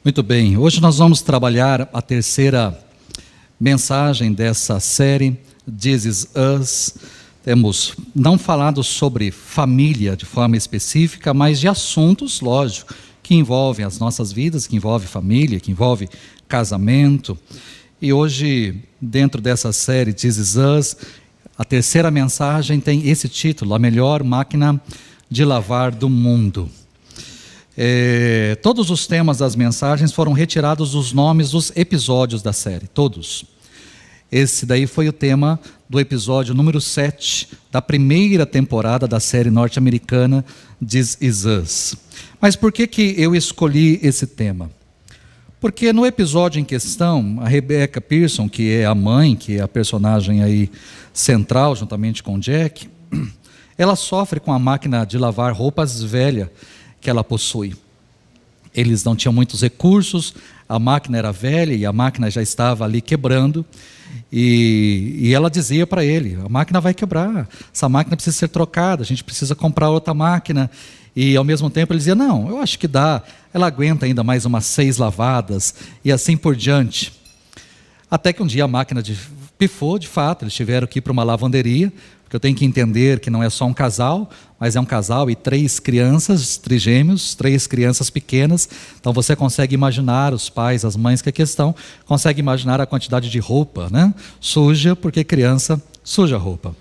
Muito bem, hoje nós vamos trabalhar a terceira mensagem dessa série, This Is Us. Temos não falado sobre família de forma específica, mas de assuntos, lógico, que envolvem as nossas vidas, que envolvem família, que envolvem casamento. E hoje, dentro dessa série, This Is Us, a terceira mensagem tem esse título, A Melhor Máquina de Lavar do Mundo. Todos os temas das mensagens foram retirados dos nomes dos episódios da série, todos. Esse daí foi o tema do episódio número 7 da primeira temporada da série norte-americana This Is Us. Mas por que eu escolhi esse tema? Porque no episódio em questão, a Rebecca Pearson, que é a mãe, que é a personagem aí central, juntamente com o Jack, ela sofre com a máquina de lavar roupas velha que ela possui. Eles não tinham muitos recursos, a máquina era velha e a máquina já estava ali quebrando, e ela dizia para ele, a máquina vai quebrar, essa máquina precisa ser trocada, a gente precisa comprar outra máquina, e ao mesmo tempo ele dizia, não, eu acho que dá, ela aguenta ainda mais umas 6 lavadas, e assim por diante. Até que um dia a máquina pifou, de fato, eles tiveram que ir para uma lavanderia, porque eu tenho que entender que não é só um casal, mas é um casal e 3 crianças, trigêmeos, 3 crianças pequenas. Então você consegue imaginar, os pais, as mães que aqui estão, consegue imaginar a quantidade de roupa, né? Suja, porque criança suja a roupa.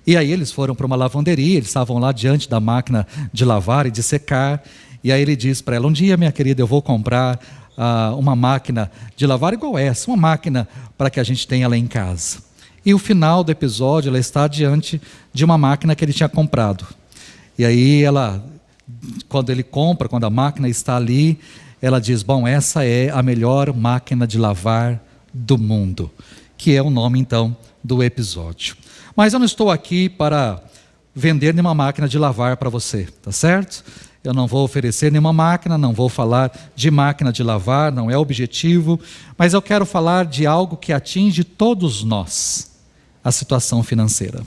E aí eles foram para uma lavanderia, eles estavam lá diante da máquina de lavar e de secar, e aí ele diz para ela, um dia, minha querida, eu vou comprar uma máquina de lavar igual essa, uma máquina para que a gente tenha lá em casa. E o final do episódio, ela está diante de uma máquina que ele tinha comprado. E aí quando ele compra, quando a máquina está ali, ela diz, bom, essa é a melhor máquina de lavar do mundo, que é o nome então do episódio. Mas eu não estou aqui para vender nenhuma máquina de lavar para você, tá certo? Eu não vou oferecer nenhuma máquina, não vou falar de máquina de lavar, não é o objetivo, mas eu quero falar de algo que atinge todos nós, a situação financeira.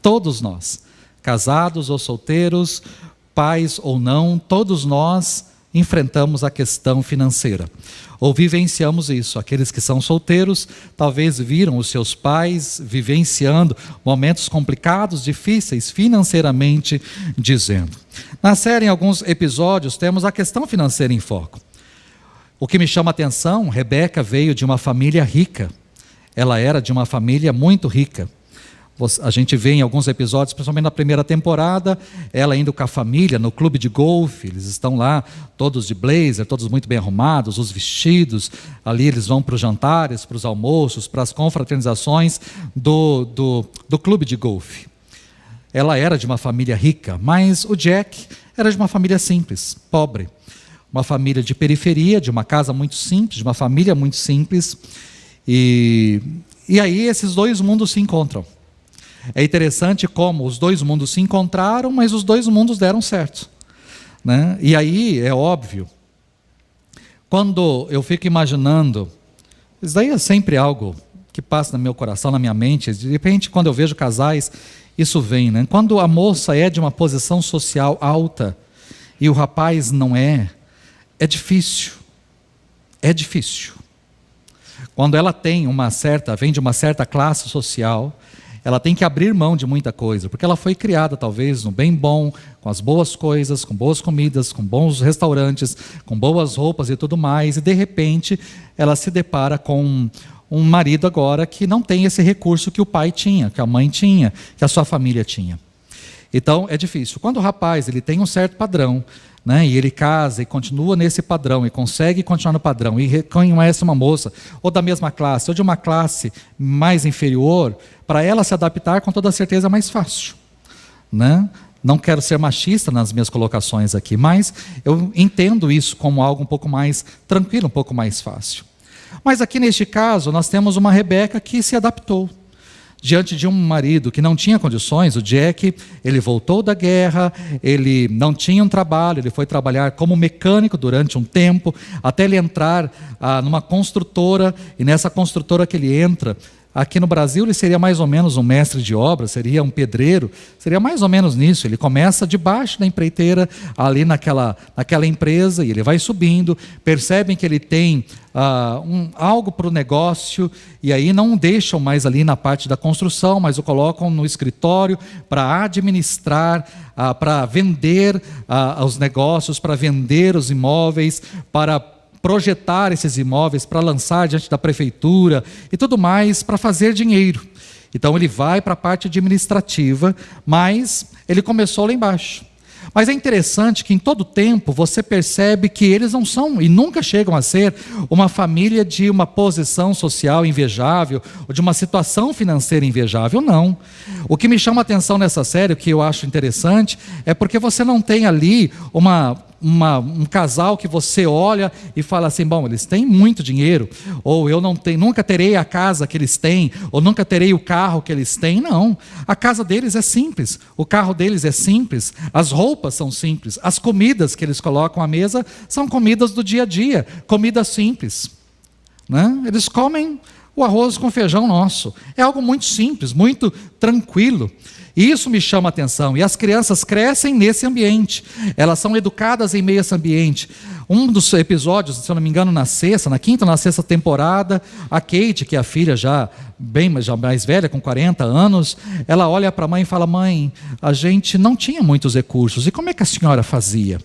Todos nós, casados ou solteiros, pais ou não, todos nós enfrentamos a questão financeira. Ou vivenciamos isso. Aqueles que são solteiros, talvez viram os seus pais vivenciando momentos complicados, difíceis, financeiramente dizendo. Na série, em alguns episódios, temos a questão financeira em foco. O que me chama a atenção, Rebeca veio de uma família rica. Ela era de uma família muito rica. A gente vê em alguns episódios, principalmente na primeira temporada, ela indo com a família no clube de golfe, eles estão lá todos de blazer, todos muito bem arrumados, os vestidos, ali eles vão para os jantares, para os almoços, para as confraternizações do clube de golfe. Ela era de uma família rica, mas o Jack era de uma família simples, pobre. Uma família de periferia, de uma casa muito simples, de uma família muito simples. E aí esses dois mundos se encontram. É interessante como os dois mundos se encontraram, mas os dois mundos deram certo, né? E aí é óbvio, quando eu fico imaginando, isso daí é sempre algo que passa no meu coração, na minha mente, de repente quando eu vejo casais, isso vem, né? Quando a moça é de uma posição social alta e o rapaz não é difícil, é difícil. Quando ela vem de uma certa classe social, ela tem que abrir mão de muita coisa, porque ela foi criada talvez no bem bom, com as boas coisas, com boas comidas, com bons restaurantes, com boas roupas e tudo mais, e de repente ela se depara com um marido agora que não tem esse recurso que o pai tinha, que a mãe tinha, que a sua família tinha. Então é difícil. Quando o rapaz ele tem um certo padrão, né, e ele casa e continua nesse padrão, e consegue continuar no padrão, e reconhece uma moça, ou da mesma classe, ou de uma classe mais inferior, para ela se adaptar com toda certeza é mais fácil, né? Não quero ser machista nas minhas colocações aqui, mas eu entendo isso como algo um pouco mais tranquilo, um pouco mais fácil. Mas aqui neste caso, nós temos uma Rebeca que se adaptou. Diante de um marido que não tinha condições, o Jack, ele voltou da guerra, ele não tinha um trabalho, ele foi trabalhar como mecânico durante um tempo, até ele entrar numa construtora, e nessa construtora que ele entra, aqui no Brasil ele seria mais ou menos um mestre de obra, seria um pedreiro, seria mais ou menos nisso. Ele começa debaixo da empreiteira, ali naquela empresa, e ele vai subindo, percebem que ele tem algo para o negócio, e aí não deixam mais ali na parte da construção, mas o colocam no escritório para administrar, para vender os negócios, para vender os imóveis, para projetar esses imóveis, para lançar diante da prefeitura e tudo mais, para fazer dinheiro. Então ele vai para a parte administrativa, mas ele começou lá embaixo. Mas é interessante que em todo tempo você percebe que eles não são e nunca chegam a ser uma família de uma posição social invejável ou de uma situação financeira invejável, não. O que me chama a atenção nessa série, o que eu acho interessante, é porque você não tem ali um casal que você olha e fala assim, bom, eles têm muito dinheiro, ou eu nunca terei a casa que eles têm, ou nunca terei o carro que eles têm. Não, a casa deles é simples, o carro deles é simples, as roupas são simples, as comidas que eles colocam à mesa são comidas do dia a dia, comidas simples, né? Eles comem o arroz com feijão nosso, é algo muito simples, muito tranquilo. E isso me chama a atenção, e as crianças crescem nesse ambiente, elas são educadas em meio a esse ambiente. Um dos episódios, se eu não me engano, na quinta ou na sexta temporada, a Kate, que é a filha já mais velha, com 40 anos, ela olha para a mãe e fala, mãe, a gente não tinha muitos recursos, e como é que a senhora fazia?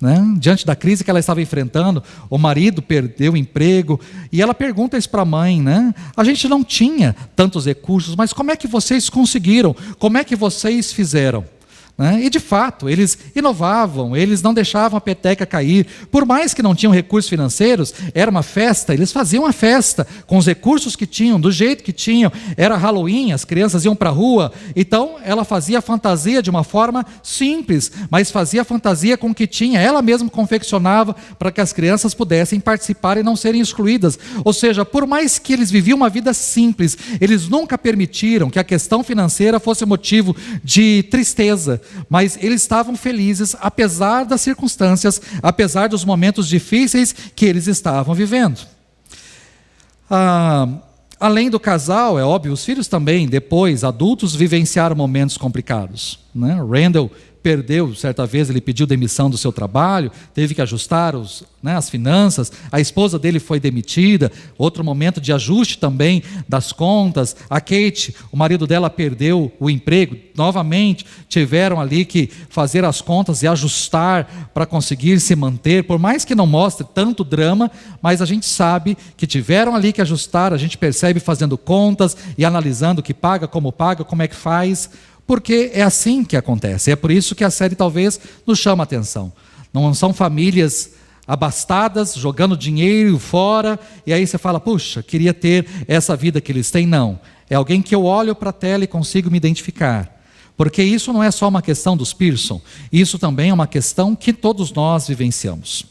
Né? Diante da crise que ela estava enfrentando, o marido perdeu o emprego, e ela pergunta isso para a mãe, né? A gente não tinha tantos recursos, mas como é que vocês conseguiram? Como é que vocês fizeram? Né? E de fato, eles inovavam, eles não deixavam a peteca cair, por mais que não tinham recursos financeiros, era uma festa, eles faziam a festa, com os recursos que tinham, do jeito que tinham, era Halloween, as crianças iam para a rua, então ela fazia a fantasia de uma forma simples, mas fazia a fantasia com o que tinha, ela mesma confeccionava para que as crianças pudessem participar e não serem excluídas. Ou seja, por mais que eles viviam uma vida simples, eles nunca permitiram que a questão financeira fosse motivo de tristeza, mas eles estavam felizes, apesar das circunstâncias, apesar dos momentos difíceis que eles estavam vivendo. Além do casal, é óbvio, os filhos também, depois, adultos, vivenciaram momentos complicados, né? Randall perdeu, certa vez ele pediu demissão do seu trabalho, teve que ajustar as finanças, a esposa dele foi demitida, outro momento de ajuste também das contas. A Kate, o marido dela perdeu o emprego, novamente tiveram ali que fazer as contas e ajustar para conseguir se manter, por mais que não mostre tanto drama, mas a gente sabe que tiveram ali que ajustar, a gente percebe fazendo contas e analisando o que paga, como é que faz, porque é assim que acontece. É por isso que a série talvez nos chama a atenção. Não são famílias abastadas, jogando dinheiro fora, e aí você fala, puxa, queria ter essa vida que eles têm. Não, é alguém que eu olho para a tela e consigo me identificar. Porque isso não é só uma questão dos Pearson, isso também é uma questão que todos nós vivenciamos.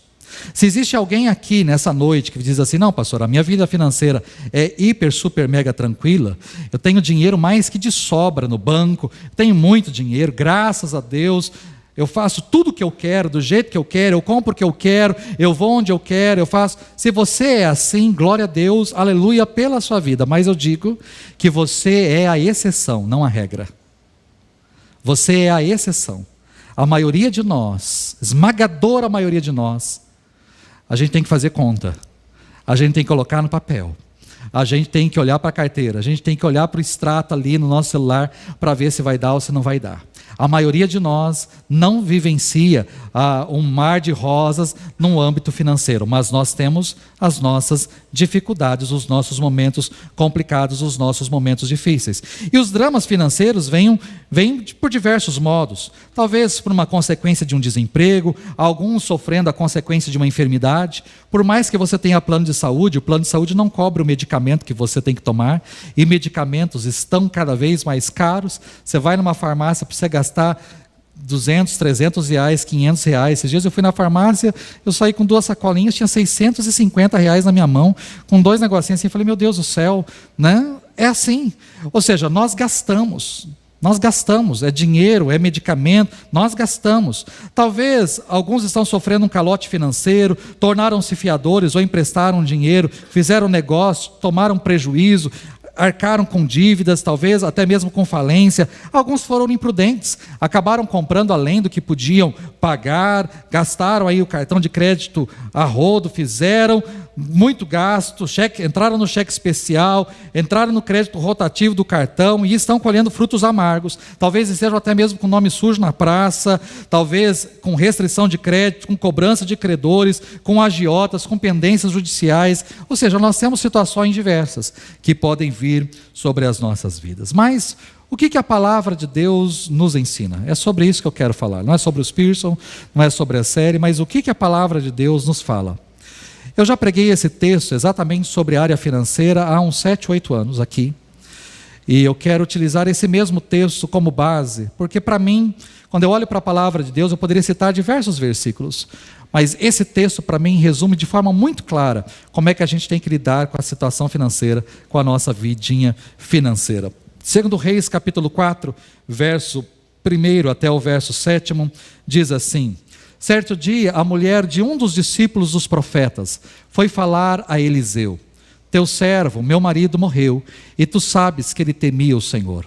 Se existe alguém aqui nessa noite que diz assim, não, pastor, a minha vida financeira é hiper, super, mega tranquila, eu tenho dinheiro mais que de sobra no banco, tenho muito dinheiro, graças a Deus, eu faço tudo o que eu quero, do jeito que eu quero, eu compro o que eu quero, eu vou onde eu quero, eu faço. Se você é assim, glória a Deus, aleluia pela sua vida, mas eu digo que você é a exceção, não a regra. Você é a exceção. A maioria de nós, esmagadora maioria de nós, a gente tem que fazer conta, a gente tem que colocar no papel, a gente tem que olhar para a carteira, a gente tem que olhar para o extrato ali no nosso celular para ver se vai dar ou se não vai dar. A maioria de nós não vivencia um mar de rosas no âmbito financeiro, mas nós temos as nossas dificuldades, os nossos momentos complicados, os nossos momentos difíceis. E os dramas financeiros vêm por diversos modos. Talvez por uma consequência de um desemprego, alguns sofrendo a consequência de uma enfermidade. Por mais que você tenha plano de saúde, o plano de saúde não cobre o medicamento que você tem que tomar, e medicamentos estão cada vez mais caros. Você vai numa farmácia para você gastar 200, 300 reais, 500 reais. Esses dias eu fui na farmácia, eu saí com 2 sacolinhas, tinha 650 reais na minha mão, com 2 negocinhos assim, eu falei, meu Deus do céu, né? É assim, ou seja, nós gastamos, é dinheiro, é medicamento, nós gastamos. Talvez alguns estão sofrendo um calote financeiro, tornaram-se fiadores ou emprestaram dinheiro, fizeram negócio, tomaram prejuízo. arcaram com dívidas, talvez até mesmo com falência. Alguns foram imprudentes, acabaram comprando além do que podiam pagar, gastaram aí o cartão de crédito a rodo, fizeram muito gasto, entraram no cheque especial, entraram no crédito rotativo do cartão e estão colhendo frutos amargos. Talvez estejam até mesmo com nome sujo na praça, talvez com restrição de crédito, com cobrança de credores, com agiotas, com pendências judiciais. Ou seja, nós temos situações diversas que podem vir sobre as nossas vidas. Mas o que a palavra de Deus nos ensina? É sobre isso que eu quero falar. Não é sobre os Pearson, não é sobre a série, mas o que a palavra de Deus nos fala? Eu já preguei esse texto exatamente sobre a área financeira há uns 7, 8 anos aqui. E eu quero utilizar esse mesmo texto como base, porque para mim, quando eu olho para a palavra de Deus, eu poderia citar diversos versículos. Mas esse texto, para mim, resume de forma muito clara como é que a gente tem que lidar com a situação financeira, com a nossa vidinha financeira. 2 Reis, capítulo 4, verso 1 até o verso 7, diz assim: certo dia, a mulher de um dos discípulos dos profetas foi falar a Eliseu: teu servo, meu marido, morreu, e tu sabes que ele temia o Senhor.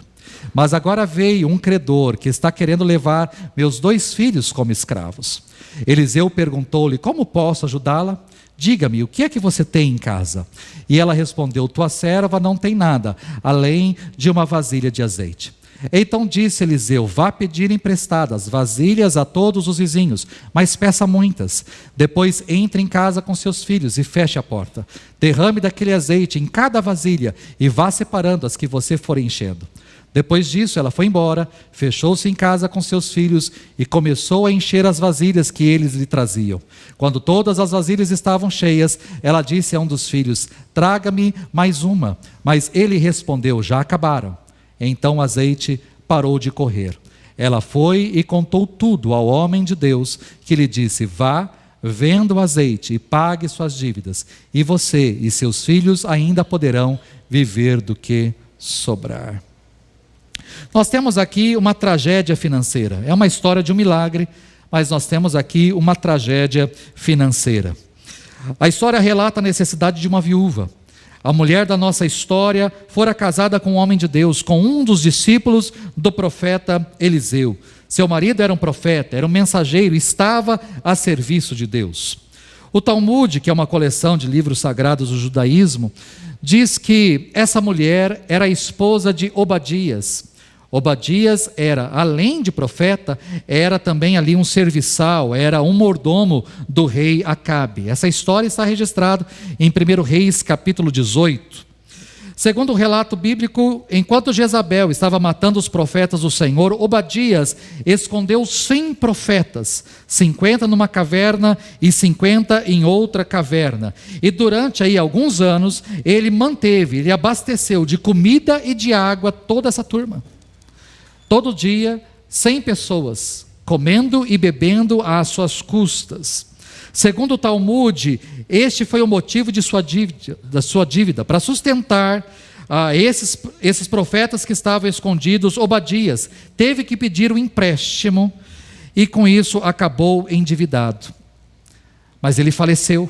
Mas agora veio um credor que está querendo levar meus 2 filhos como escravos. Eliseu perguntou-lhe: como posso ajudá-la? Diga-me, o que é que você tem em casa? E ela respondeu: tua serva não tem nada, além de uma vasilha de azeite. Então disse Eliseu: vá pedir emprestadas vasilhas a todos os vizinhos, mas peça muitas. Depois entre em casa com seus filhos e feche a porta. Derrame daquele azeite em cada vasilha e vá separando as que você for enchendo. Depois disso ela foi embora, fechou-se em casa com seus filhos e começou a encher as vasilhas que eles lhe traziam. Quando todas as vasilhas estavam cheias, ela disse a um dos filhos: traga-me mais uma. Mas ele respondeu: já acabaram. Então o azeite parou de correr. Ela foi e contou tudo ao homem de Deus, que lhe disse: vá, venda o azeite e pague suas dívidas, e você e seus filhos ainda poderão viver do que sobrar. Nós temos aqui uma tragédia financeira. É uma história de um milagre, mas nós temos aqui uma tragédia financeira. A história relata a necessidade de uma viúva. A mulher da nossa história fora casada com um homem de Deus, com um dos discípulos do profeta Eliseu. Seu marido era um profeta, era um mensageiro, estava a serviço de Deus. O Talmud, que é uma coleção de livros sagrados do judaísmo, diz que essa mulher era a esposa de Obadias. Obadias era, além de profeta, era também ali um serviçal, era um mordomo do rei Acabe. Essa história está registrada em 1 Reis, capítulo 18. Segundo o relato bíblico, enquanto Jezabel estava matando os profetas do Senhor, Obadias escondeu 100 profetas, 50 numa caverna e 50 em outra caverna. E durante aí alguns anos, ele abasteceu de comida e de água toda essa turma. Todo dia, 100 pessoas, comendo e bebendo às suas custas. Segundo o Talmud, este foi o motivo da sua dívida. Para sustentar esses profetas que estavam escondidos, Obadias teve que pedir um empréstimo e com isso acabou endividado. Mas ele faleceu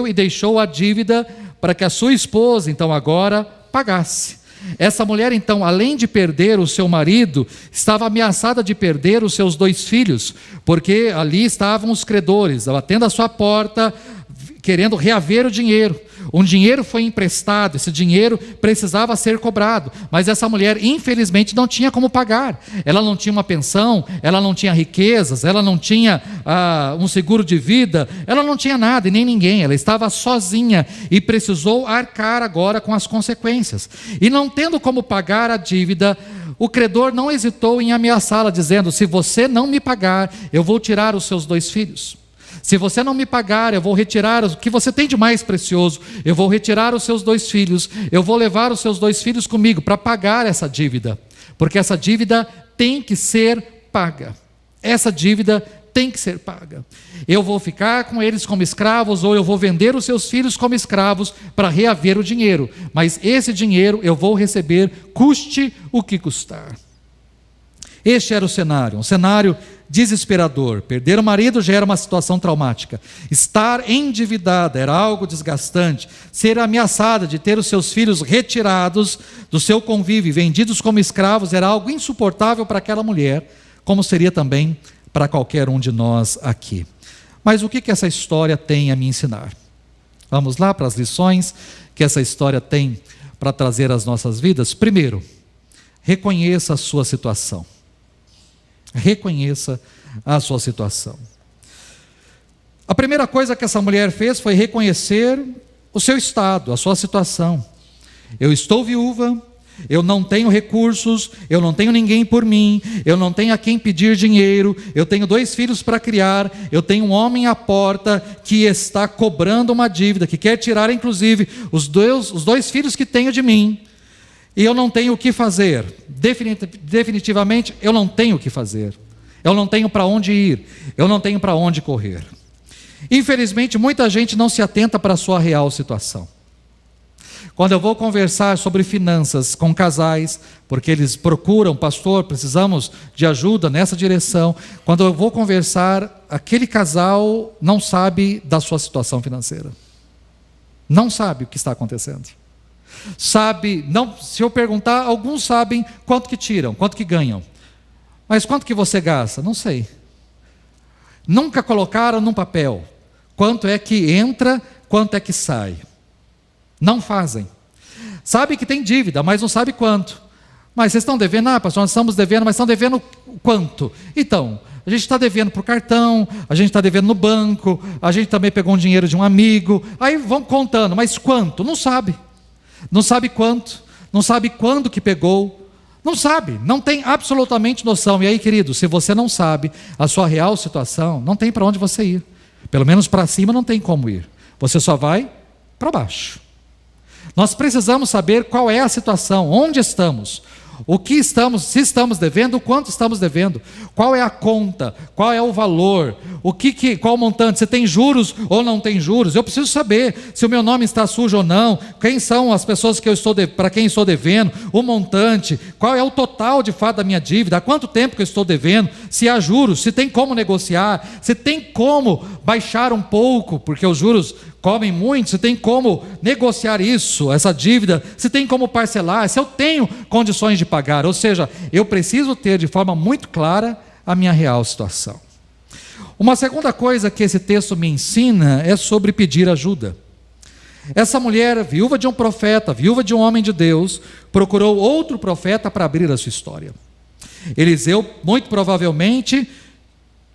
e deixou a dívida para que a sua esposa, então agora, pagasse. Essa mulher, então, além de perder o seu marido, estava ameaçada de perder os seus 2 filhos, porque ali estavam os credores, batendo a sua porta, querendo reaver o dinheiro. Um dinheiro foi emprestado, esse dinheiro precisava ser cobrado, mas essa mulher, infelizmente, não tinha como pagar. Ela não tinha uma pensão, ela não tinha riquezas, ela não tinha um seguro de vida, ela não tinha nada e nem ninguém, ela estava sozinha e precisou arcar agora com as consequências. E não tendo como pagar a dívida, o credor não hesitou em ameaçá-la, dizendo: se você não me pagar, eu vou tirar os seus 2 filhos. Se você não me pagar, eu vou retirar o que você tem de mais precioso, eu vou retirar os seus 2 filhos, eu vou levar os seus 2 filhos comigo para pagar essa dívida, porque essa dívida tem que ser paga. Essa dívida tem que ser paga. Eu vou ficar com eles como escravos, ou eu vou vender os seus filhos como escravos para reaver o dinheiro, mas esse dinheiro eu vou receber, custe o que custar. Este era o cenário, um cenário desesperador. Perder o marido já era uma situação traumática. Estar endividada era algo desgastante. Ser ameaçada de ter os seus filhos retirados do seu convívio, vendidos como escravos, era algo insuportável para aquela mulher, como seria também para qualquer um de nós aqui. Mas o que essa história tem a me ensinar? Vamos lá para as lições que essa história tem para trazer às nossas vidas? Primeiro, reconheça a sua situação. Reconheça a sua situação. A primeira coisa que essa mulher fez foi reconhecer o seu estado, a sua situação. Eu estou viúva, eu não tenho recursos, eu não tenho ninguém por mim, eu não tenho a quem pedir dinheiro, eu tenho 2 filhos para criar, eu tenho um homem à porta que está cobrando uma dívida, que quer tirar inclusive os dois filhos que tenho de mim, e eu não tenho o que fazer. Definitivamente eu não tenho o que fazer, eu não tenho para onde ir, eu não tenho para onde correr. Infelizmente muita gente não se atenta para a sua real situação. Quando eu vou conversar sobre finanças com casais, porque eles procuram, pastor, precisamos de ajuda nessa direção. Quando eu vou conversar, aquele casal não sabe da sua situação financeira. Não sabe o que está acontecendo. Sabe, não, se eu perguntar, alguns sabem quanto que tiram, quanto que ganham. Mas quanto que você gasta? Não sei. Nunca colocaram num papel quanto é que entra, quanto é que sai. Não fazem. Sabe que tem dívida, mas não sabe quanto. Mas vocês estão devendo? Ah, pastor, nós estamos devendo, mas estão devendo quanto? Então, a gente está devendo por cartão, a gente está devendo no banco, a gente também pegou um dinheiro de um amigo. Aí vão contando, mas quanto? Não sabe. Não sabe quanto, não sabe quando que pegou, não sabe, não tem absolutamente noção. E aí, querido, se você não sabe a sua real situação, não tem para onde você ir. Pelo menos para cima não tem como ir. Você só vai para baixo. Nós precisamos saber qual é a situação, onde estamos, o que estamos, se estamos devendo, o quanto estamos devendo, qual é a conta, qual é o valor, qual o montante, se tem juros ou não tem juros. Eu preciso saber se o meu nome está sujo ou não, quem são as pessoas que para quem estou devendo, o montante, qual é o total de fato da minha dívida, há quanto tempo que eu estou devendo, se há juros, se tem como negociar, se tem como baixar um pouco, porque os juros comem muito, se tem como negociar isso, essa dívida, se tem como parcelar, se eu tenho condições de pagar. Ou seja, eu preciso ter de forma muito clara a minha real situação. Uma segunda coisa que esse texto me ensina é sobre pedir ajuda. Essa mulher, viúva de um profeta, viúva de um homem de Deus, procurou outro profeta para abrir a sua história. Eliseu, muito provavelmente,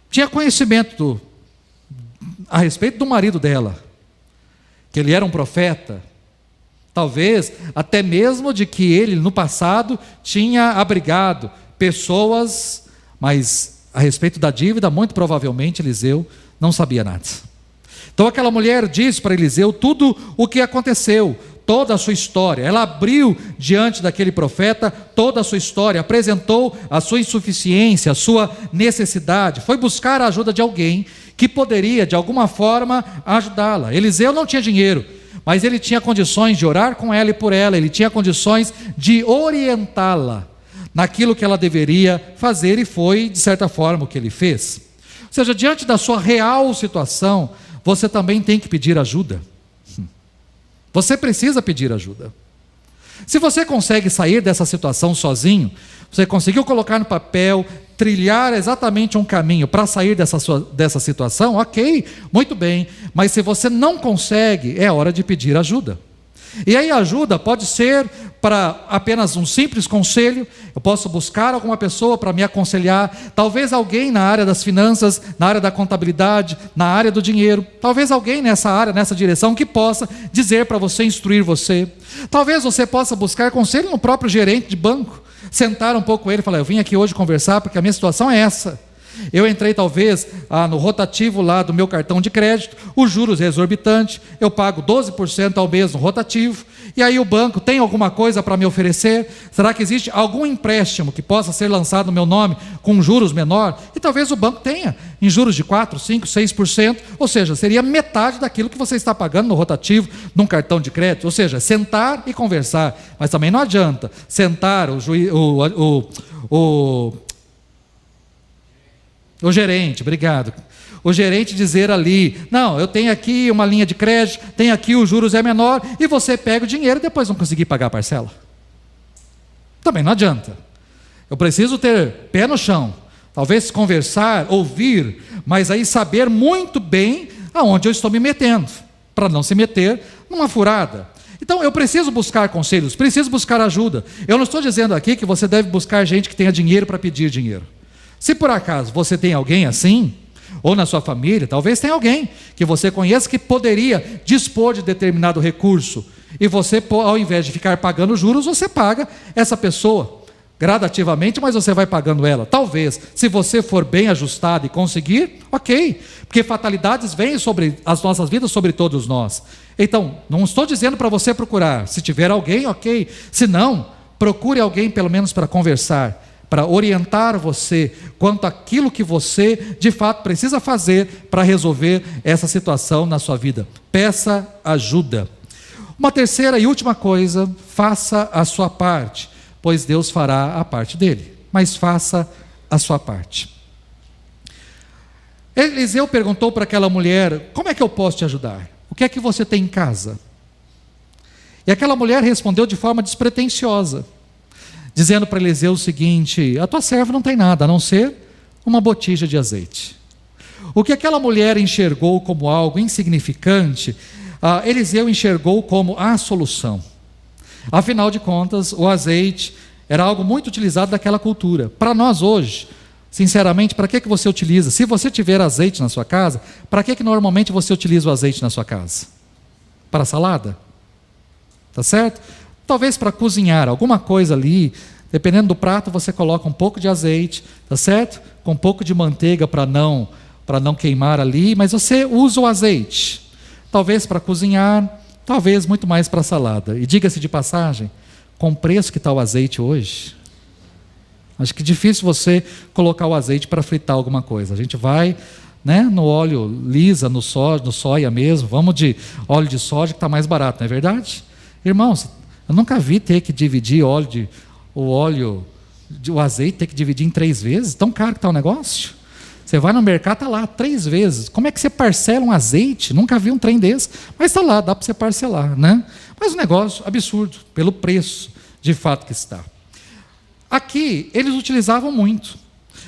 tinha conhecimento a respeito do marido dela, que ele era um profeta, talvez até mesmo de que ele no passado tinha abrigado pessoas, mas a respeito da dívida, muito provavelmente Eliseu não sabia nada. Então aquela mulher disse para Eliseu tudo o que aconteceu, toda a sua história. Ela abriu diante daquele profeta toda a sua história, apresentou a sua insuficiência, a sua necessidade, foi buscar a ajuda de alguém que poderia de alguma forma ajudá-la. Eliseu não tinha dinheiro, mas ele tinha condições de orar com ela e por ela, ele tinha condições de orientá-la naquilo que ela deveria fazer, e foi de certa forma o que ele fez. Ou seja, diante da sua real situação, você também tem que pedir ajuda. Você precisa pedir ajuda. Se você consegue sair dessa situação sozinho, você conseguiu colocar no papel, trilhar exatamente um caminho para sair dessa situação, ok, muito bem. Mas se você não consegue, é hora de pedir ajuda. E aí a ajuda pode ser para apenas um simples conselho. Eu posso buscar alguma pessoa para me aconselhar, talvez alguém na área das finanças, na área da contabilidade, na área do dinheiro, talvez alguém nessa área, nessa direção, que possa dizer para você, instruir você. Talvez você possa buscar conselho no próprio gerente de banco, sentar um pouco com ele e falar: eu vim aqui hoje conversar porque a minha situação é essa. Eu entrei talvez no rotativo lá do meu cartão de crédito, os juros exorbitantes, eu pago 12% ao mês no rotativo, e aí o banco tem alguma coisa para me oferecer? Será que existe algum empréstimo que possa ser lançado no meu nome com juros menor? E talvez o banco tenha em juros de 4%, 5%, 6%, ou seja, seria metade daquilo que você está pagando no rotativo num cartão de crédito. Ou seja, sentar e conversar. Mas também não adianta sentar O gerente, obrigado. O gerente dizer ali, não, eu tenho aqui uma linha de crédito, tenho aqui os juros é menor, e você pega o dinheiro e depois não conseguir pagar a parcela. Também não adianta. Eu preciso ter pé no chão, talvez conversar, ouvir, mas aí saber muito bem aonde eu estou me metendo, para não se meter numa furada. Então eu preciso buscar conselhos, preciso buscar ajuda. Eu não estou dizendo aqui que você deve buscar gente que tenha dinheiro para pedir dinheiro. Se por acaso você tem alguém assim, ou na sua família, talvez tenha alguém que você conheça que poderia dispor de determinado recurso, e você, ao invés de ficar pagando juros, você paga essa pessoa gradativamente, mas você vai pagando ela. Talvez, se você for bem ajustado e conseguir, ok, porque fatalidades vêm sobre as nossas vidas, sobre todos nós. Então, não estou dizendo para você procurar, se tiver alguém, ok, se não, procure alguém pelo menos para conversar, para orientar você quanto àquilo que você de fato precisa fazer para resolver essa situação na sua vida. Peça ajuda. Uma terceira e última coisa, faça a sua parte, pois Deus fará a parte dele, mas faça a sua parte. Eliseu perguntou para aquela mulher, como é que eu posso te ajudar? O que é que você tem em casa? E aquela mulher respondeu de forma despretensiosa, dizendo para Eliseu o seguinte, a tua serva não tem nada, a não ser uma botija de azeite. O que aquela mulher enxergou como algo insignificante, Eliseu enxergou como a solução. Afinal de contas, o azeite era algo muito utilizado naquela cultura. Para nós hoje, sinceramente, para que você utiliza? Se você tiver azeite na sua casa, para que normalmente você utiliza o azeite na sua casa? Para salada? Tá certo? Talvez para cozinhar, alguma coisa ali, dependendo do prato, você coloca um pouco de azeite, tá certo? Com um pouco de manteiga para não queimar ali, mas você usa o azeite. Talvez para cozinhar, talvez muito mais para salada. E diga-se de passagem, com o preço que está o azeite hoje, acho que é difícil você colocar o azeite para fritar alguma coisa. A gente vai, né, no óleo lisa, no soja mesmo, vamos de óleo de soja que está mais barato, não é verdade? Irmãos, eu nunca vi ter que dividir o azeite, ter que dividir em 3 vezes, tão caro que está o negócio. Você vai no mercado, está lá 3 vezes. Como é que você parcela um azeite? Nunca vi um trem desse. Mas está lá, dá para você parcelar, né? Mas um negócio absurdo, pelo preço de fato que está. Aqui, eles utilizavam muito.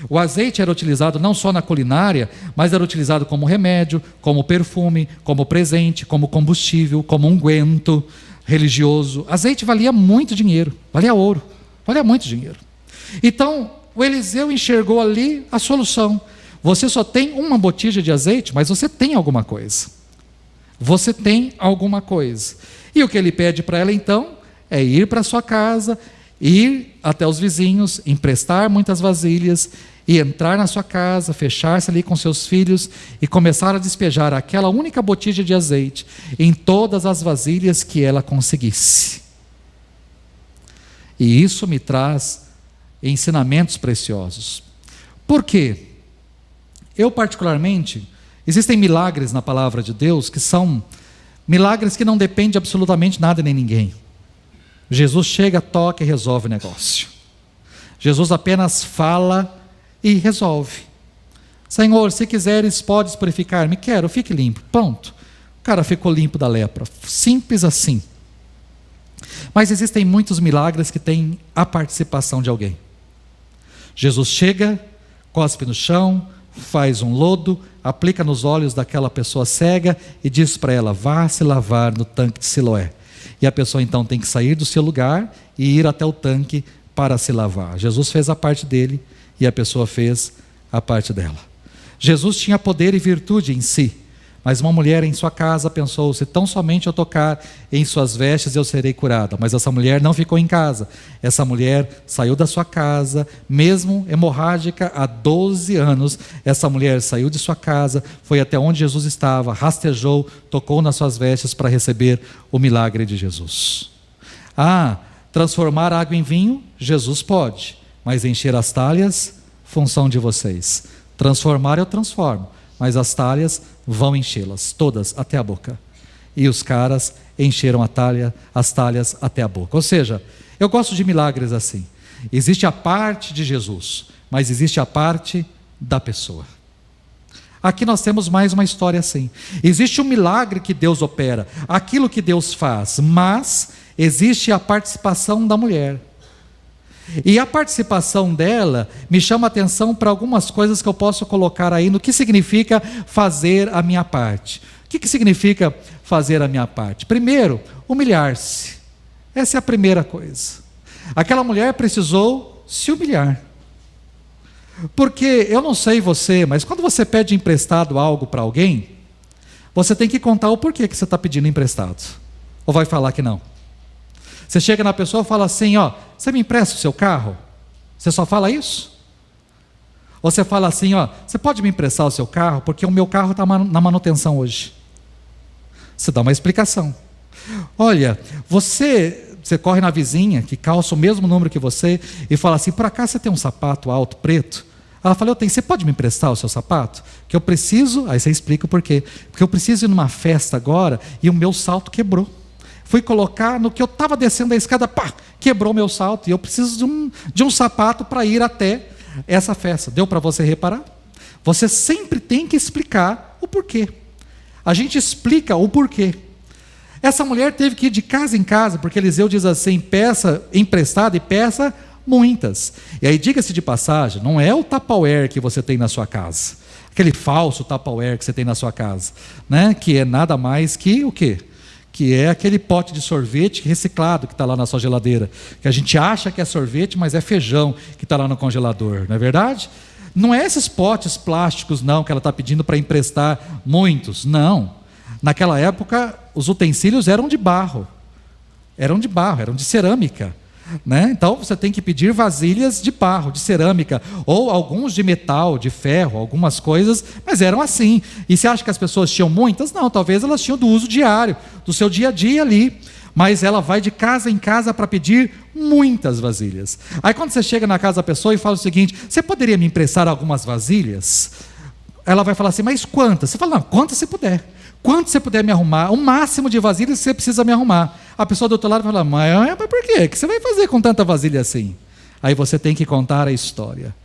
O azeite era utilizado não só na culinária, mas era utilizado como remédio, como perfume, como presente, como combustível, como unguento religioso. Azeite valia muito dinheiro, valia ouro, valia muito dinheiro. Então, o Eliseu enxergou ali a solução. Você só tem uma botija de azeite, mas você tem alguma coisa. Você tem alguma coisa. E o que ele pede para ela então é ir para a sua casa, ir até os vizinhos, emprestar muitas vasilhas e entrar na sua casa, fechar-se ali com seus filhos e começar a despejar aquela única botija de azeite em todas as vasilhas que ela conseguisse. E isso me traz ensinamentos preciosos. Por quê? Eu particularmente, existem milagres na palavra de Deus que são milagres que não dependem de absolutamente nada nem ninguém. Jesus chega, toca e resolve o negócio. Jesus apenas fala e resolve. Senhor, se quiseres, podes purificar-me. Quero, fique limpo. Pronto. O cara ficou limpo da lepra. Simples assim. Mas existem muitos milagres que têm a participação de alguém. Jesus chega, cospe no chão, faz um lodo, aplica nos olhos daquela pessoa cega e diz para ela, vá se lavar no tanque de Siloé. E a pessoa então tem que sair do seu lugar e ir até o tanque para se lavar. Jesus fez a parte dele e a pessoa fez a parte dela. Jesus tinha poder e virtude em si, mas uma mulher em sua casa pensou, se tão somente eu tocar em suas vestes eu serei curada. Mas essa mulher não ficou em casa. Essa mulher saiu da sua casa, mesmo hemorrágica há 12 anos. Essa mulher saiu de sua casa, foi até onde Jesus estava, rastejou, tocou nas suas vestes para receber o milagre de Jesus. Transformar água em vinho, Jesus pode, mas encher as talhas, função de vocês. Transformar eu transformo, mas as talhas vão enchê-las, todas até a boca. E os caras encheram as talhas até a boca. Ou seja, eu gosto de milagres assim. Existe a parte de Jesus, mas existe a parte da pessoa. Aqui nós temos mais uma história assim. Existe um milagre que Deus opera, aquilo que Deus faz, mas existe a participação da mulher. E a participação dela me chama a atenção para algumas coisas que eu posso colocar aí no que significa fazer a minha parte. O que significa fazer a minha parte? Primeiro, humilhar-se. Essa é a primeira coisa. Aquela mulher precisou se humilhar. Porque eu não sei você, mas quando você pede emprestado algo para alguém, você tem que contar o porquê que você está pedindo emprestado. Ou vai falar que não? Você chega na pessoa e fala assim, ó, você me empresta o seu carro? Você só fala isso? Ou você fala assim, ó, você pode me emprestar o seu carro? Porque o meu carro está na manutenção hoje. Você dá uma explicação. Olha, você corre na vizinha que calça o mesmo número que você e fala assim, por acaso você tem um sapato alto, preto? Ela fala, eu tenho, você pode me emprestar o seu sapato? Que eu preciso, aí você explica o porquê. Porque eu preciso ir numa festa agora e o meu salto quebrou. Fui colocar no que eu estava descendo a escada, pá, quebrou meu salto e eu preciso de um sapato para ir até essa festa. Deu para você reparar? Você sempre tem que explicar o porquê. A gente explica o porquê. Essa mulher teve que ir de casa em casa, porque Eliseu diz assim, peça emprestada e peça muitas. E aí, diga-se de passagem, não é o Tupperware que você tem na sua casa, aquele falso Tupperware que você tem na sua casa, né? Que é nada mais que o quê? Que é aquele pote de sorvete reciclado que está lá na sua geladeira, que a gente acha que é sorvete, mas é feijão que está lá no congelador, não é verdade? Não é esses potes plásticos não, que ela está pedindo para emprestar muitos, não. Naquela época, os utensílios eram de barro, eram de cerâmica, né? Então você tem que pedir vasilhas de barro, de cerâmica, ou alguns de metal, de ferro, algumas coisas, mas eram assim. E você acha que as pessoas tinham muitas? Não, talvez elas tinham do uso diário, do seu dia a dia ali, mas ela vai de casa em casa para pedir muitas vasilhas. Aí quando você chega na casa da pessoa e fala o seguinte, você poderia me emprestar algumas vasilhas? Ela vai falar assim, mas quantas? Você fala, não, quantas você puder. Quanto você puder me arrumar, o máximo de vasilhas você precisa me arrumar. A pessoa do outro lado vai falar, mas por quê? O que você vai fazer com tanta vasilha assim? Aí você tem que contar a história.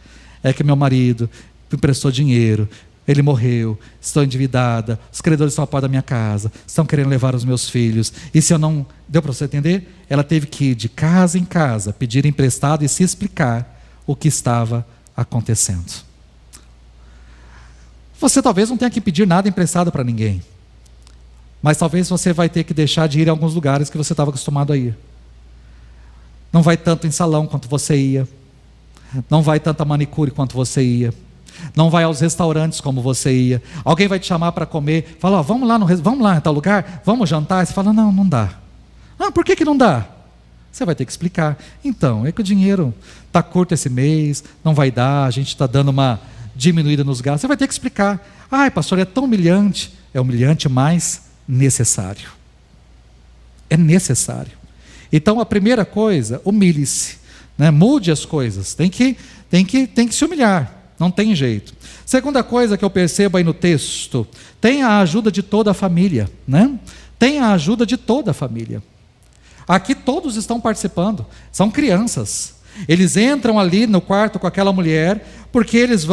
É que meu marido me emprestou dinheiro, ele morreu, estou endividada, os credores estão à porta da minha casa, estão querendo levar os meus filhos. E se eu não... Deu para você entender? Ela teve que ir de casa em casa, pedir emprestado e se explicar o que estava acontecendo. Você talvez não tenha que pedir nada emprestado para ninguém. Mas talvez você vai ter que deixar de ir a alguns lugares que você estava acostumado a ir. Não vai tanto em salão quanto você ia. Não vai tanta manicure quanto você ia. Não vai aos restaurantes como você ia. Alguém vai te chamar para comer. Fala, vamos lá em tal lugar? Vamos jantar? Você fala, não dá. Ah, por que não dá? Você vai ter que explicar. Então, é que o dinheiro está curto esse mês, não vai dar, a gente está dando uma diminuída nos gastos. Você vai ter que explicar. Ai, pastor, é tão humilhante. É humilhante, mas necessário. É necessário. Então a primeira coisa, humilhe-se, né? Mude as coisas, tem que se humilhar, não tem jeito. Segunda coisa que eu percebo aí no texto, tem a ajuda de toda a família, né? Tem a ajuda de toda a família. Aqui todos estão participando, são crianças. Eles entram ali no quarto com aquela mulher, porque eles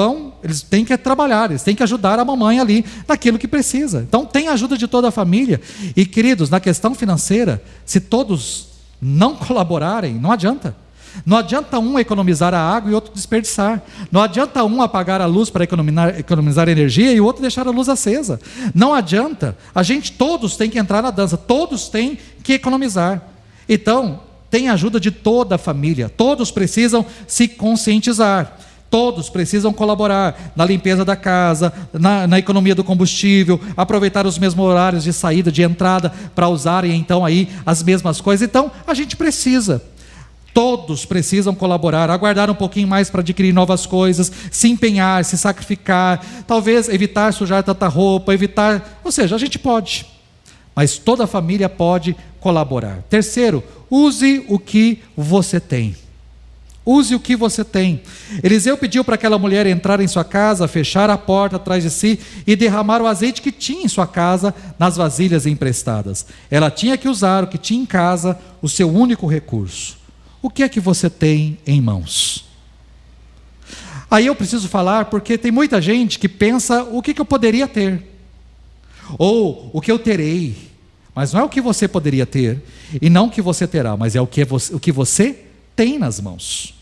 têm que trabalhar, eles têm que ajudar a mamãe ali naquilo que precisa. Então tem a ajuda de toda a família. E queridos, na questão financeira, se todos não colaborarem, não adianta. Não adianta um economizar a água e outro desperdiçar. Não adianta um apagar a luz para economizar energia e o outro deixar a luz acesa. Não adianta. Todos têm que entrar na dança, todos têm que economizar. Então, tem a ajuda de toda a família, todos precisam se conscientizar, todos precisam colaborar na limpeza da casa, na economia do combustível, aproveitar os mesmos horários de saída, de entrada, para usarem então aí as mesmas coisas. Então a gente precisa, todos precisam colaborar, aguardar um pouquinho mais para adquirir novas coisas, se empenhar, se sacrificar, talvez evitar sujar tanta roupa, ou seja, a gente pode. Mas toda a família pode colaborar. Terceiro, use o que você tem. Use o que você tem. Eliseu pediu para aquela mulher entrar em sua casa, fechar a porta atrás de si e derramar o azeite que tinha em sua casa nas vasilhas emprestadas. Ela tinha que usar o que tinha em casa, o seu único recurso. O que é que você tem em mãos? Aí eu preciso falar porque tem muita gente que pensa o que eu poderia ter, ou o que eu terei, mas não é o que você poderia ter, e não o que você terá, mas é o que você tem nas mãos.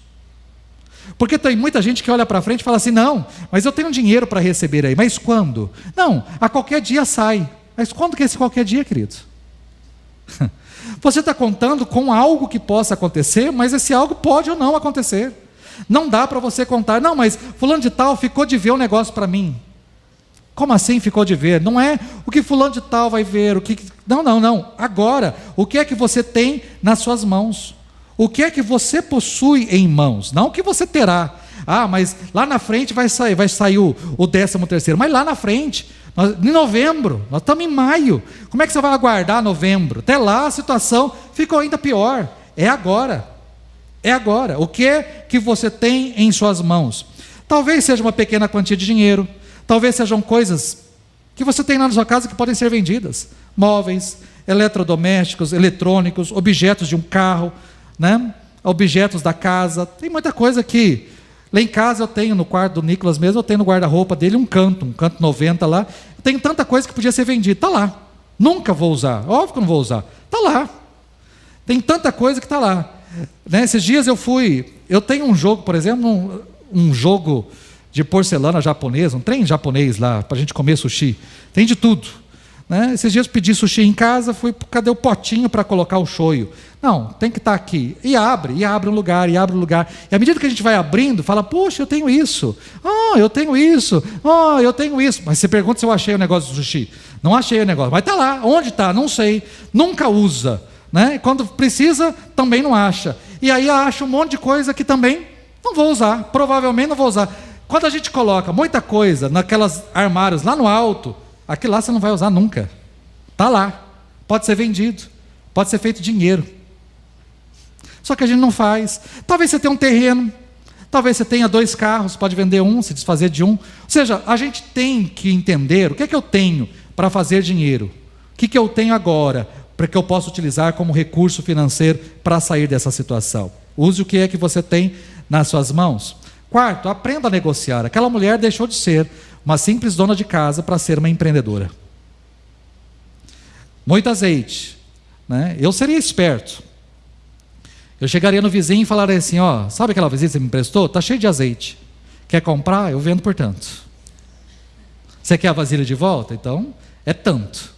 Porque tem muita gente que olha para frente e fala assim, não, mas eu tenho dinheiro para receber aí, mas quando? Não, a qualquer dia sai. Mas quando que é esse qualquer dia, querido? Você está contando com algo que possa acontecer, mas esse algo pode ou não acontecer. Não dá para você contar, não, mas fulano de tal ficou de ver um negócio para mim. Como assim ficou de ver? Não é o que fulano de tal vai ver, não. Agora, o que é que você tem nas suas mãos? O que é que você possui em mãos? Não o que você terá. Ah, mas lá na frente vai sair o 13º. Mas lá na frente, em novembro, nós estamos em maio. Como é que você vai aguardar novembro? Até lá a situação ficou ainda pior. É agora. É agora. O que é que você tem em suas mãos? Talvez seja uma pequena quantia de dinheiro. Talvez sejam coisas que você tem lá na sua casa que podem ser vendidas. Móveis, eletrodomésticos, eletrônicos, objetos de um carro, né? Objetos da casa. Tem muita coisa que lá em casa eu tenho, no quarto do Nicolas mesmo, eu tenho no guarda-roupa dele um canto 90 lá. Tem tanta coisa que podia ser vendida. Está lá. Nunca vou usar. Óbvio que eu não vou usar. Está lá. Tem tanta coisa que está lá. Né? Esses dias eu tenho um jogo, por exemplo, um jogo de porcelana japonesa, um trem japonês lá, para a gente comer sushi. Tem de tudo. Né? Esses dias eu pedi sushi em casa, cadê o potinho para colocar o shoyu? Não, tem que estar aqui. E abre um lugar. E à medida que a gente vai abrindo, fala, poxa, eu tenho isso. Eu tenho isso. Eu tenho isso. Mas você pergunta se eu achei o negócio do sushi. Não achei o negócio. Mas está lá. Onde está? Não sei. Nunca usa. Né? Quando precisa, também não acha. E aí acha um monte de coisa que também não vou usar. Provavelmente não vou usar. Quando a gente coloca muita coisa naquelas armários lá no alto, aquilo lá você não vai usar nunca. Está lá. Pode ser vendido. Pode ser feito dinheiro. Só que a gente não faz. Talvez você tenha um terreno. Talvez você tenha 2 carros. Pode vender um, se desfazer de um. Ou seja, a gente tem que entender o que é que eu tenho para fazer dinheiro. O que eu tenho agora para que eu possa utilizar como recurso financeiro para sair dessa situação. Use o que é que você tem nas suas mãos. Quarto, aprenda a negociar. Aquela mulher deixou de ser uma simples dona de casa para ser uma empreendedora. Muito azeite. Né? Eu seria esperto. Eu chegaria no vizinho e falaria assim, sabe aquela vizinha que você me emprestou? Está cheio de azeite. Quer comprar? Eu vendo por tanto. Você quer a vasilha de volta? Então, é tanto.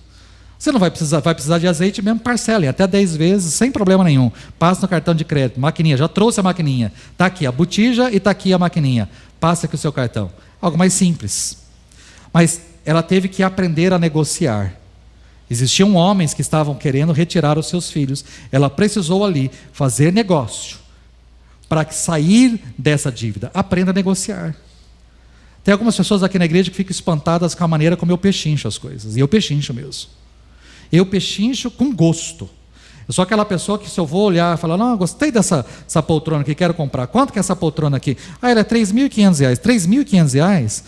Você não vai precisar de azeite mesmo, parcela, até 10 vezes, sem problema nenhum. Passa no cartão de crédito, maquininha, já trouxe a maquininha. Está aqui a botija e está aqui a maquininha. Passa aqui o seu cartão. Algo mais simples. Mas ela teve que aprender a negociar. Existiam homens que estavam querendo retirar os seus filhos. Ela precisou ali fazer negócio para sair dessa dívida. Aprenda a negociar. Tem algumas pessoas aqui na igreja que ficam espantadas com a maneira como eu pechincho as coisas. E eu pechincho mesmo. Eu pechincho com gosto. Eu sou aquela pessoa que se eu vou olhar e falar, não, gostei dessa poltrona aqui, quero comprar. Quanto que é essa poltrona aqui? Ela é R$3.500. R$3.500?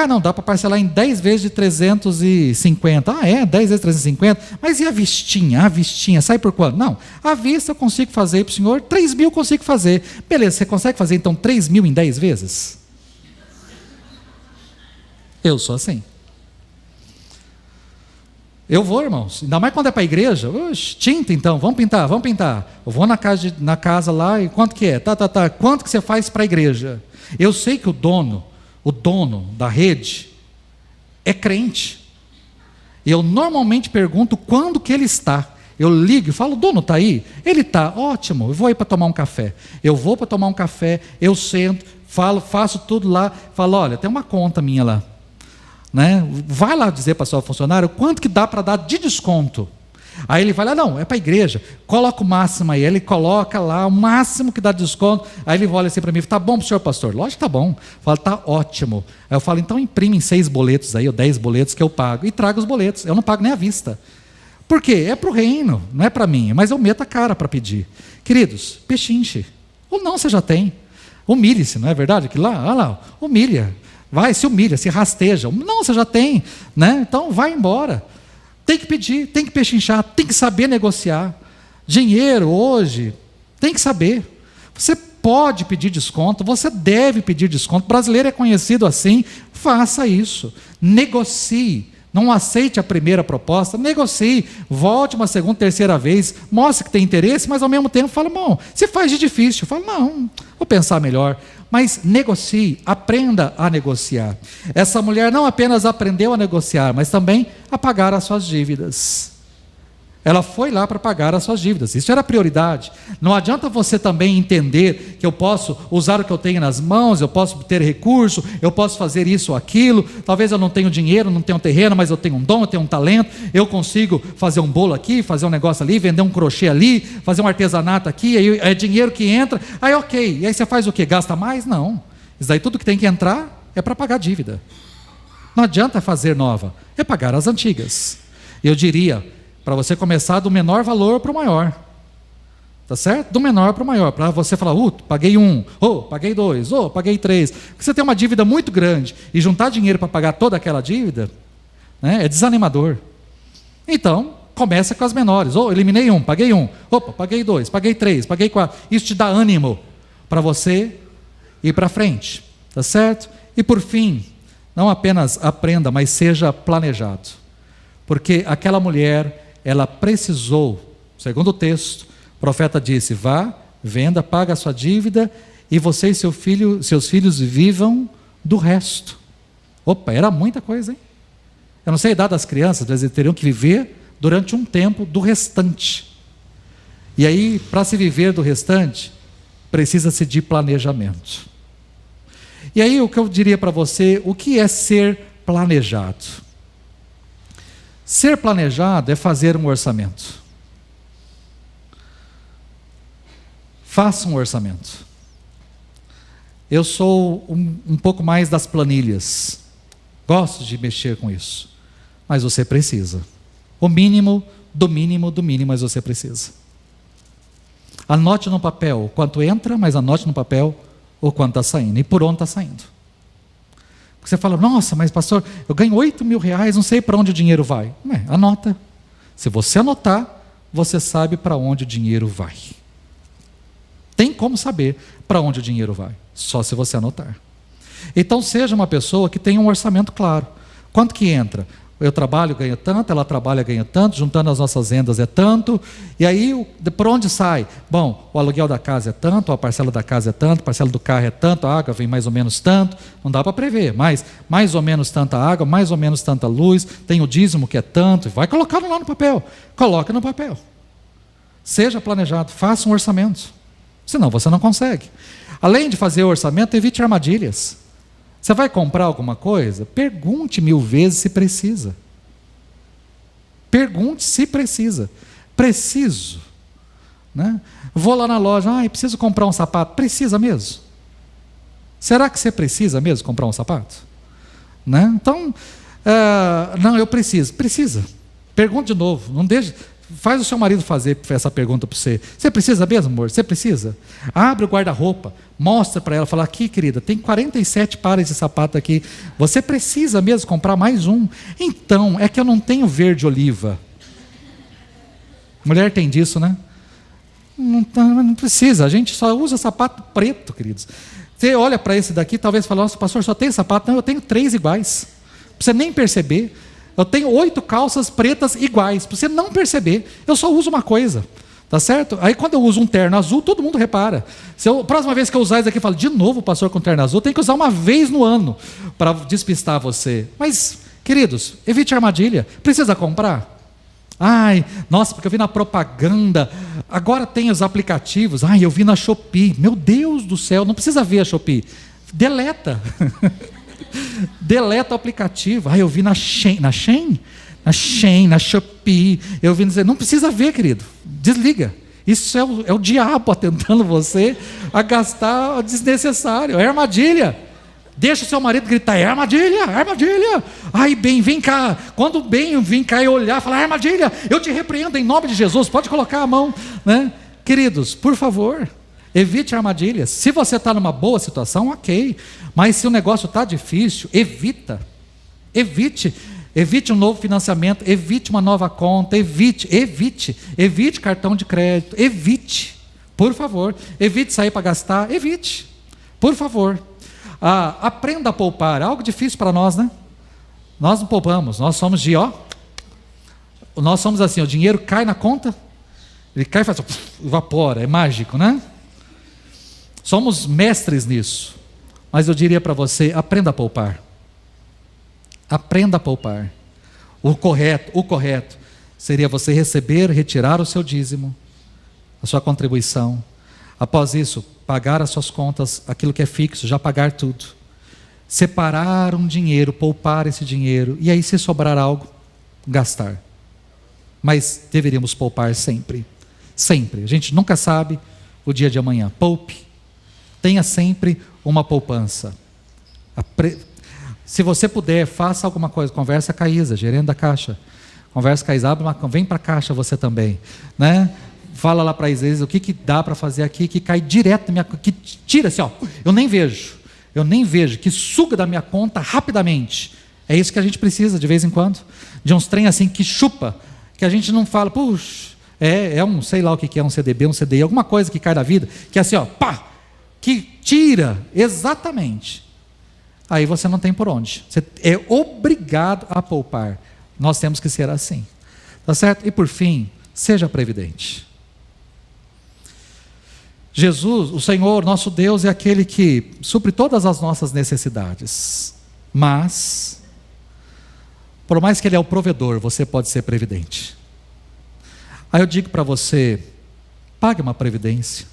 Não, dá para parcelar em 10 vezes de 350. 10 vezes de 350? Mas e a vistinha? A vistinha, sai por quanto? Não, à vista eu consigo fazer para o senhor, 3.000 eu consigo fazer. Beleza, você consegue fazer então 3.000 em 10 vezes? Eu sou assim. Eu vou, irmãos, ainda mais quando é para a igreja. Tinta então, vamos pintar. Eu vou na casa lá e quanto que é? Quanto que você faz para a igreja? Eu sei que o dono da rede é crente. Eu normalmente pergunto quando que ele está. Eu ligo e falo, o dono está aí? Ele está, ótimo, eu vou aí para tomar um café. Eu vou para tomar um café, eu sento, faço tudo lá, falo, olha, tem uma conta minha lá. Né? Vai lá dizer para o seu funcionário quanto que dá para dar de desconto. Aí ele vai lá, não, é para a igreja, coloca o máximo aí. Ele coloca lá o máximo que dá de desconto. Aí ele olha assim para mim, está bom para o senhor pastor? Lógico que está bom. Fala, está ótimo. Aí eu falo, então imprime 6 boletos aí, ou 10 boletos que eu pago. E traga os boletos, eu não pago nem à vista. Por quê? É para o reino, não é para mim, mas eu meto a cara para pedir. Queridos, pechinche. Ou não, você já tem. Humilhe-se, não é verdade? Que lá, olha lá, humilha. Vai, se humilha, se rasteja. Não, você já tem, né? Então vai embora. Tem que pedir, tem que pechinchar, tem que saber negociar. Dinheiro hoje, tem que saber. Você pode pedir desconto, você deve pedir desconto. O brasileiro é conhecido assim. Faça isso. Negocie. Não aceite a primeira proposta, negocie, volte uma segunda, terceira vez, mostre que tem interesse, mas ao mesmo tempo fala, bom, se faz de difícil, fala, não, vou pensar melhor. Mas negocie, aprenda a negociar. Essa mulher não apenas aprendeu a negociar, mas também a pagar as suas dívidas. Ela foi lá para pagar as suas dívidas. Isso era prioridade. Não adianta você também entender que eu posso usar o que eu tenho nas mãos, eu posso ter recurso, eu posso fazer isso ou aquilo. Talvez eu não tenha dinheiro, não tenha um terreno, mas eu tenho um dom, eu tenho um talento. Eu consigo fazer um bolo aqui, fazer um negócio ali, vender um crochê ali, fazer um artesanato aqui, aí é dinheiro que entra. Aí ok, e aí você faz o quê? Gasta mais? Não. Isso daí tudo que tem que entrar é para pagar dívida. Não adianta fazer nova, é pagar as antigas. Eu diria, para você começar do menor valor para o maior. Tá certo? Do menor para o maior. Para você falar, paguei 1, paguei 2, paguei 3. Porque você tem uma dívida muito grande e juntar dinheiro para pagar toda aquela dívida, né, é desanimador. Então, começa com as menores. Eliminei 1, paguei 1. Paguei 2, paguei 3, paguei 4. Isso te dá ânimo para você ir para frente. Tá certo? E por fim, não apenas aprenda, mas seja planejado. Porque aquela mulher, ela precisou, segundo o texto, o profeta disse, vá, venda, paga a sua dívida, e você e seus filhos vivam do resto. Era muita coisa, hein? Eu não sei a idade das crianças, mas eles teriam que viver durante um tempo do restante. E aí, para se viver do restante, precisa-se de planejamento. E aí, o que eu diria para você, o que é ser planejado? Ser planejado é fazer um orçamento. Faça um orçamento. Eu sou um pouco mais das planilhas. Gosto de mexer com isso. Mas você precisa. O mínimo, do mínimo, do mínimo, mas você precisa. Anote no papel o quanto entra, mas anote no papel o quanto está saindo. E por onde está saindo. Você fala, nossa, mas pastor, eu ganho 8 mil reais, não sei para onde o dinheiro vai. Anota. Se você anotar, você sabe para onde o dinheiro vai. Tem como saber para onde o dinheiro vai, só se você anotar. Então seja uma pessoa que tenha um orçamento claro. Quanto que entra? Eu trabalho, ganho tanto, ela trabalha, ganha tanto, juntando as nossas rendas é tanto, e aí, por onde sai? Bom, o aluguel da casa é tanto, a parcela da casa é tanto, a parcela do carro é tanto, a água vem mais ou menos tanto, não dá para prever, mas mais ou menos tanta água, mais ou menos tanta luz, tem o dízimo que é tanto, vai colocando lá no papel, coloca no papel. Seja planejado, faça um orçamento, senão você não consegue. Além de fazer o orçamento, evite armadilhas. Você vai comprar alguma coisa? Pergunte 1000 vezes se precisa. Pergunte se precisa. Preciso. Né? Vou lá na loja, preciso comprar um sapato. Precisa mesmo? Será que você precisa mesmo comprar um sapato? Né? Então, não, eu preciso. Precisa. Pergunte de novo. Não deixe... Faz o seu marido fazer essa pergunta para você. Você precisa mesmo, amor? Você precisa? Abre o guarda-roupa, mostra para ela, fala, aqui, querida, tem 47 pares de sapato aqui. Você precisa mesmo comprar mais um? Então, é que eu não tenho verde oliva. Mulher tem disso, né? Não precisa, a gente só usa sapato preto, queridos. Você olha para esse daqui, talvez fale, nossa, pastor, só tem sapato? Não, eu tenho 3 iguais. Para você nem perceber. Eu tenho 8 calças pretas iguais, para você não perceber, eu só uso uma coisa, tá certo? Aí quando eu uso um terno azul, todo mundo repara. Próxima vez que eu usar isso aqui, eu falo, de novo o pastor com terno azul, tem que usar uma vez no ano, para despistar você. Mas, queridos, evite armadilha, precisa comprar? Nossa, porque eu vi na propaganda, agora tem os aplicativos, eu vi na Shopee, meu Deus do céu, não precisa ver a Shopee, deleta. Deleta o aplicativo. Eu vi na Shein, na Shopee. Eu vi dizer, não precisa ver, querido. Desliga. Isso é o diabo tentando você a gastar desnecessário. É armadilha. Deixa o seu marido gritar, é armadilha, é armadilha. Bem, vem cá. Quando o bem vem cá e olhar, falar, armadilha, eu te repreendo em nome de Jesus. Pode colocar a mão, né? Queridos, por favor, evite armadilhas. Se você está numa boa situação, ok. Mas se o negócio está difícil, evite um novo financiamento, evite uma nova conta, evite cartão de crédito, evite, Por favor, evite sair para gastar, evite. Por favor. Aprenda a poupar. É algo difícil para nós, né? Nós não poupamos, nós somos nós somos assim, o dinheiro cai na conta, ele cai e faz, evapora, é mágico, né? Somos mestres nisso. Mas eu diria para você, aprenda a poupar. Aprenda a poupar. O correto seria você retirar o seu dízimo, a sua contribuição. Após isso, pagar as suas contas, aquilo que é fixo, já pagar tudo. Separar um dinheiro, poupar esse dinheiro, e aí se sobrar algo, gastar. Mas deveríamos poupar sempre. Sempre. A gente nunca sabe o dia de amanhã. Poupe. Tenha sempre uma poupança. Se você puder, faça alguma coisa. Conversa com a Isa, gerente da Caixa. Conversa com a Isa, vem para a Caixa você também. Né? Fala lá para a Isa, o que dá para fazer aqui, que cai direto na minha conta, que tira assim, eu nem vejo, que suga da minha conta rapidamente. É isso que a gente precisa de vez em quando. De uns trem assim que chupa, que a gente não fala, puxa, sei lá o que é, um CDB, um CDI, alguma coisa que cai da vida, que é assim, pá, que tira, exatamente. Aí você não tem por onde. Você é obrigado a poupar. Nós temos que ser assim. Tá certo? E por fim, seja previdente. Jesus, o Senhor, nosso Deus, é aquele que supre todas as nossas necessidades. Mas, por mais que Ele é o provedor, você pode ser previdente. Aí eu digo para você, pague uma previdência.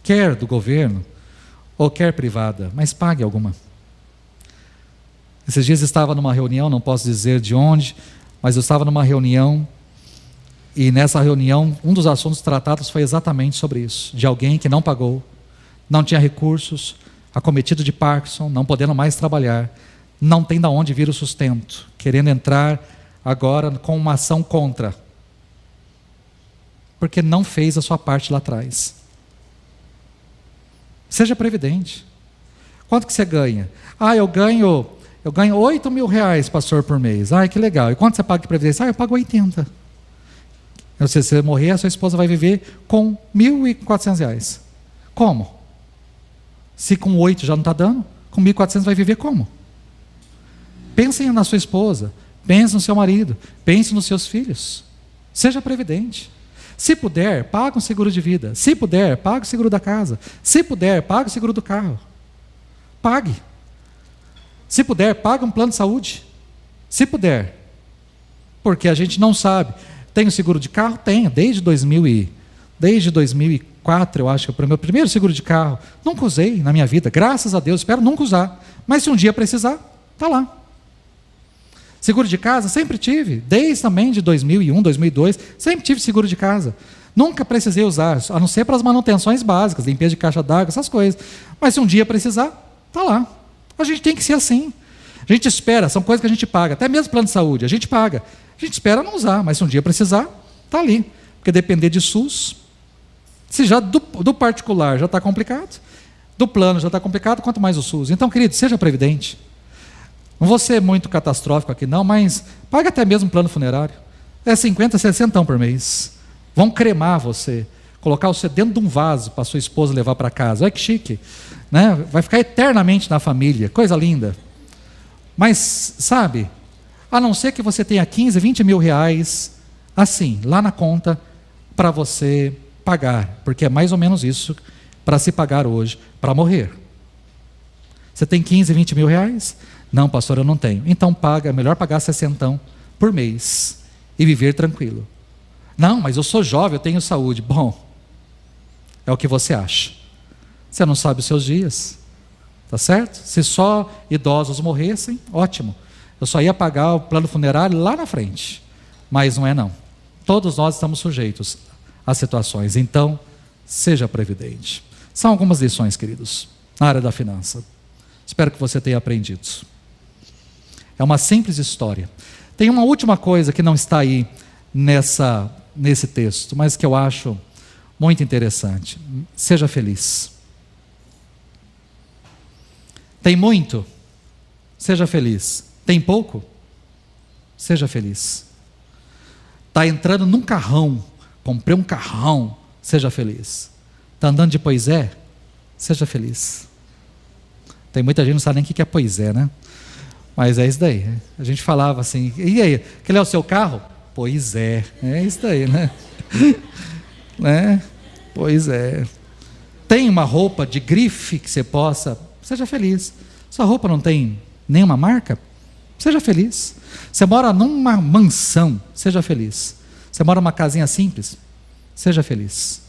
Quer do governo, ou quer privada, mas pague alguma. Esses dias estava numa reunião, não posso dizer de onde, mas eu estava numa reunião, e nessa reunião, um dos assuntos tratados foi exatamente sobre isso, de alguém que não pagou, não tinha recursos, acometido de Parkinson, não podendo mais trabalhar, não tem de onde vir o sustento, querendo entrar agora com uma ação contra, porque não fez a sua parte lá atrás. Seja previdente. Quanto que você ganha? Eu ganho 8 mil reais, pastor, por mês. Que legal. E quanto você paga de previdência? Eu pago 80. Se você morrer, a sua esposa vai viver com 1.400 reais. Como? Se com 8 já não está dando, com 1.400 vai viver como? Pensem na sua esposa, pense no seu marido, pense nos seus filhos. Seja previdente. Se puder, pague um seguro de vida. Se puder, pague o seguro da casa. Se puder, pague o seguro do carro. Pague. Se puder, pague um plano de saúde. Se puder. Porque a gente não sabe. Tem o seguro de carro? Tenho, desde 2004, eu acho que foi o meu primeiro seguro de carro. Nunca usei na minha vida, graças a Deus, espero nunca usar. Mas se um dia precisar, está lá. Seguro de casa, sempre tive, desde também de 2001, 2002, sempre tive seguro de casa. Nunca precisei usar, a não ser para as manutenções básicas, limpeza de caixa d'água, essas coisas. Mas se um dia precisar, está lá. A gente tem que ser assim. A gente espera, são coisas que a gente paga, até mesmo plano de saúde, a gente paga. A gente espera não usar, mas se um dia precisar, está ali. Porque depender de SUS, se já do particular já está complicado, do plano já está complicado, quanto mais o SUS. Então, querido, seja previdente. Não vou ser muito catastrófico aqui não, mas paga até mesmo plano funerário. É 50, 60 por mês. Vão cremar você, colocar você dentro de um vaso para sua esposa levar para casa. Olha que chique, né? Vai ficar eternamente na família, coisa linda. Mas, sabe, a não ser que você tenha 15, 20 mil reais, assim, lá na conta, para você pagar, porque é mais ou menos isso para se pagar hoje, para morrer. Você tem 15, 20 mil reais? Não, pastor, eu não tenho. Então paga, é melhor pagar 60 por mês e viver tranquilo. Não, mas eu sou jovem, eu tenho saúde. Bom, é o que você acha. Você não sabe os seus dias, tá certo? Se só idosos morressem, ótimo. Eu só ia pagar o plano funerário lá na frente. Mas não é não. Todos nós estamos sujeitos a situações. Então, seja previdente. São algumas lições, queridos, na área da finança. Espero que você tenha aprendido. É uma simples história. Tem uma última coisa que não está aí nesse texto, mas que eu acho muito interessante. Seja feliz. Tem muito? Seja feliz. Tem pouco? Seja feliz. Está entrando num carrão comprei um carrão, seja feliz. Está andando de pois é, seja feliz. Tem muita gente que não sabe nem o que é pois é, né? Mas é isso daí. A gente falava assim, e aí, aquele é o seu carro? Pois é isso daí, né? Né? Pois é. Tem uma roupa de grife que você possa, seja feliz. Sua roupa não tem nenhuma marca? Seja feliz. Você mora numa mansão, seja feliz. Você mora numa casinha simples, seja feliz.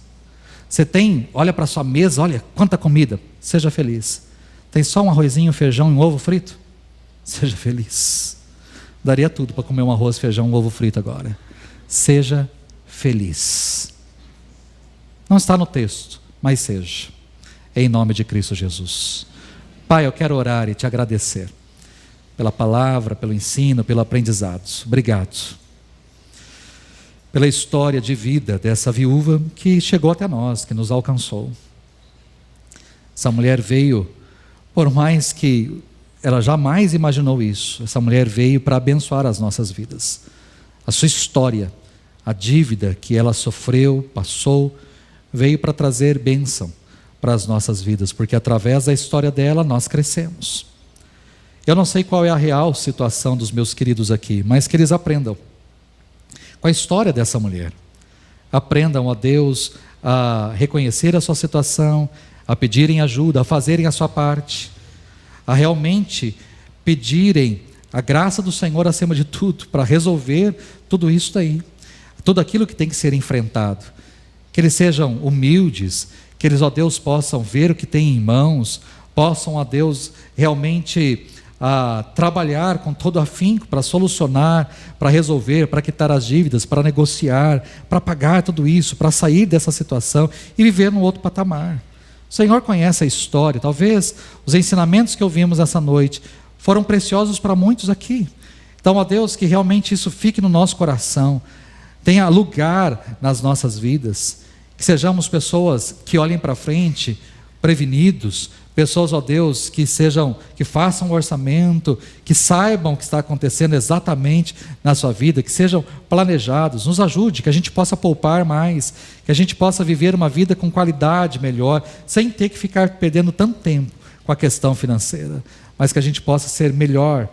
Você tem, olha para sua mesa, olha quanta comida, seja feliz. Tem só um arrozinho, feijão e um ovo frito? Seja feliz. Daria tudo para comer um arroz, feijão, um ovo frito agora. Seja feliz. Não está no texto, mas seja. Em nome de Cristo Jesus. Pai, eu quero orar e te agradecer pela palavra, pelo ensino, pelo aprendizado. Obrigado pela história de vida dessa viúva que chegou até nós, que nos alcançou. Essa mulher veio, por mais que ela jamais imaginou isso, essa mulher veio para abençoar as nossas vidas. A sua história, a dívida que ela sofreu, passou, veio para trazer bênção para as nossas vidas, porque através da história dela nós crescemos. Eu não sei qual é a real situação dos meus queridos aqui, mas que eles aprendam com a história dessa mulher. Aprendam, ó Deus, a reconhecer a sua situação, a pedirem ajuda, a fazerem a sua parte, a realmente pedirem a graça do Senhor acima de tudo, para resolver tudo isso daí, tudo aquilo que tem que ser enfrentado. Que eles sejam humildes, que eles, ó Deus, possam ver o que tem em mãos, possam, ó Deus, realmente trabalhar com todo afinco para solucionar, para resolver, para quitar as dívidas, para negociar, para pagar tudo isso, para sair dessa situação e viver num outro patamar. O Senhor conhece a história, talvez os ensinamentos que ouvimos essa noite foram preciosos para muitos aqui. Então, ó Deus, que realmente isso fique no nosso coração, tenha lugar nas nossas vidas, que sejamos pessoas que olhem para frente, prevenidos, pessoas, ó Deus, que façam um orçamento, que saibam o que está acontecendo exatamente na sua vida, que sejam planejados, nos ajude, que a gente possa poupar mais, que a gente possa viver uma vida com qualidade melhor, sem ter que ficar perdendo tanto tempo com a questão financeira, mas que a gente possa ser melhor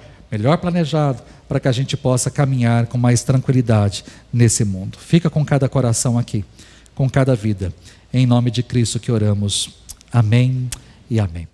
planejado, para que a gente possa caminhar com mais tranquilidade nesse mundo. Fica com cada coração aqui, com cada vida, em nome de Cristo que oramos. Amém e amém.